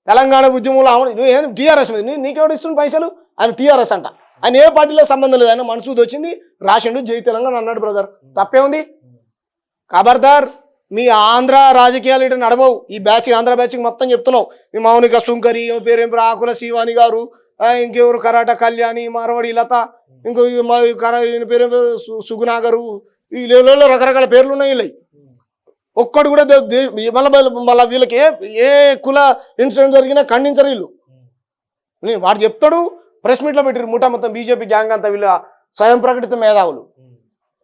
తెలంగాణ ఉద్యమంలో నువ్వేం టీఆర్ఎస్ మీద నీకెవడు ఇస్తున్న పైసలు? ఆయన టీఆర్ఎస్ అంట. ఆయన ఏ పార్టీలో సంబంధం లేదు. ఆయన మనసూద్ వచ్చింది రాసిండు జై తెలంగాణ అన్నాడు. బ్రదర్ తప్పే ఉంది? ఖబర్దార్, మీ ఆంధ్ర రాజకీయాలు ఇటు నడవవు. ఈ బ్యాచ్ ఆంధ్ర బ్యాచ్కి మొత్తం చెప్తున్నావు. ఈ మౌనిక సుంకరి, పేరేం ఆకుల శివాని గారు, ఇంకెవరు కరాట కళ్యాణి, మార్వాడి లత, ఇంకో ఈయన పేరు సుగుణా గారు, ఈ లెవెల్లో రకరకాల పేర్లు ఉన్నాయి. వీళ్ళవి ఒక్కడు కూడా మళ్ళీ వీళ్ళకి ఏ కుల ఇన్సిడెంట్ జరిగినా ఖండించరు వీళ్ళు. వాడు చెప్తాడు, ప్రెస్ మీట్లో పెట్టారు ముఠా మొత్తం బీజేపీ గ్యాంగ్ అంతా వీళ్ళ స్వయం ప్రకటిత మేధావులు.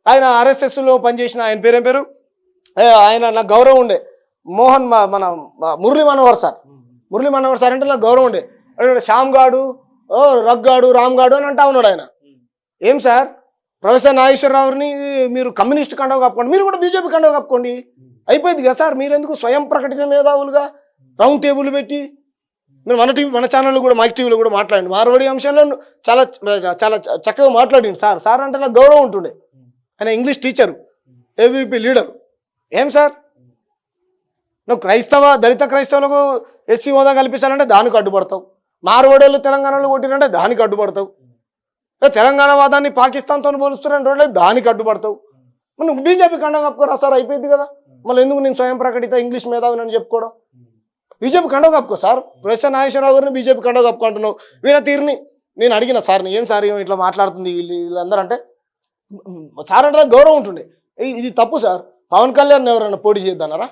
ఆయన ఆర్ఎస్ఎస్లో పనిచేసిన ఆయన పేరేం పేరు, ఆయన నాకు గౌరవం ఉండే మోహన్, మన మురళీ మనోహర్ సార్. మురళీ మనోహర్ సార్ అంటే నాకు గౌరవం ఉండే. శ్యామ్ గాడు, రగ్గాడు, రామ్ గాడు అని అంటా ఉన్నాడు ఆయన. ఏం సార్, ప్రొఫెసర్ నాగేశ్వరరావుని మీరు కమ్యూనిస్ట్ కండవ కప్పుకోండి, మీరు కూడా బీజేపీ కండవ కప్పుకోండి, అయిపోయింది కదా సార్. మీరెందుకు స్వయం ప్రకటిత మేధావులుగా రౌండ్ టేబుల్ పెట్టి మీరు మన ఛానల్లో కూడా మైక్ టీవీలో కూడా మాట్లాడండి. మార్వాడి అంశాల్లో చాలా చాలా చక్కగా మాట్లాడింది సార్. సార్ అంటే నాకు గౌరవం ఉంటుండే. ఆయన ఇంగ్లీష్ టీచరు, ఏబీపీ లీడరు. ఏం సార్, నువ్వు దళిత క్రైస్తవులకు ఎస్సీ హోదా కల్పించాలంటే దానికి అడ్డుపడతావు. మార్వాడీలు తెలంగాణలో కొట్టినంటే దానికి అడ్డుపడతావు. తెలంగాణ వాదాన్ని పాకిస్తాన్తో పోలుస్తున్నారంటే దానికి అడ్డుపడతావు. నువ్వు బీజేపీ కండవ కప్పుకోరా సార్, అయిపోయింది కదా. మళ్ళీ ఎందుకు నేను స్వయం ప్రకటిత ఇంగ్లీష్ మేధావిని అని చెప్పుకోవడం? బీజేపీ కండవ కప్పుకో సార్. ప్రొఫెసర్ నాగేశ్వరరావు గారిని బీజేపీ కండవ కప్పుకుంటున్నావు. వీళ్ళ తీరుని నేను అడిగిన సార్ని, ఏం సార్ ఇట్లా మాట్లాడుతుంది వీళ్ళందరూ అంటే, సార్ అంటే గౌరవం ఉంటుండే. ఇది తప్పు సార్. పవన్ కళ్యాణ్ ఎవరైనా పోటీ చేద్దన్నారా?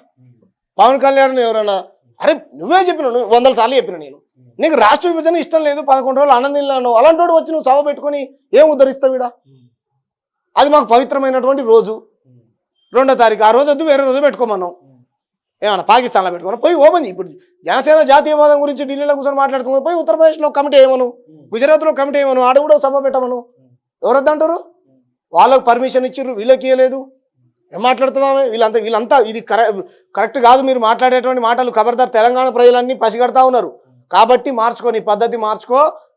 పవన్ కళ్యాణ్ ఎవరైనా, అరే నువ్వే చెప్పినావు, 100 సార్లు చెప్పిన నేను, నీకు రాష్ట్ర విభజన ఇష్టం లేదు, 11 రోజులు ఆనందించాను, అలాంటి వాడు వచ్చి నువ్వు సభ పెట్టుకొని ఏం ఉద్ధరిస్తావు? అది మాకు పవిత్రమైనటువంటి రోజు, 2వ తారీఖు. ఆ రోజు వద్దు, వేరే రోజు పెట్టుకోమన్నాం. ఏమన్నా పాకిస్తాన్లో పెట్టుకున్నా? పోయి ఓపెన్. ఇప్పుడు జనసేన జాతీయవాదం గురించి ఢిల్లీలో కూర్చొని మాట్లాడుతున్నా, పోయి ఉత్తరప్రదేశ్లో కమిటీ ఏమను, గుజరాత్లో కమిటీ ఏమను, ఆడ కూడా సభ పెట్టమను. ఎవరొద్దంటారు? వాళ్ళకు పర్మిషన్ ఇచ్చిర్రు, వీళ్ళకి ఇవ్వలేదు. ఏం మాట్లాడుతున్నామే? వీళ్ళంతా ఇది కరెక్ట్ కాదు. మీరు మాట్లాడేటువంటి మాటలు ఖబర్దార్. తెలంగాణ ప్రజలన్నీ పసిగడతా ఉన్నారు కాబట్టి మార్చుకో, నీ పద్ధతి మార్చుకో.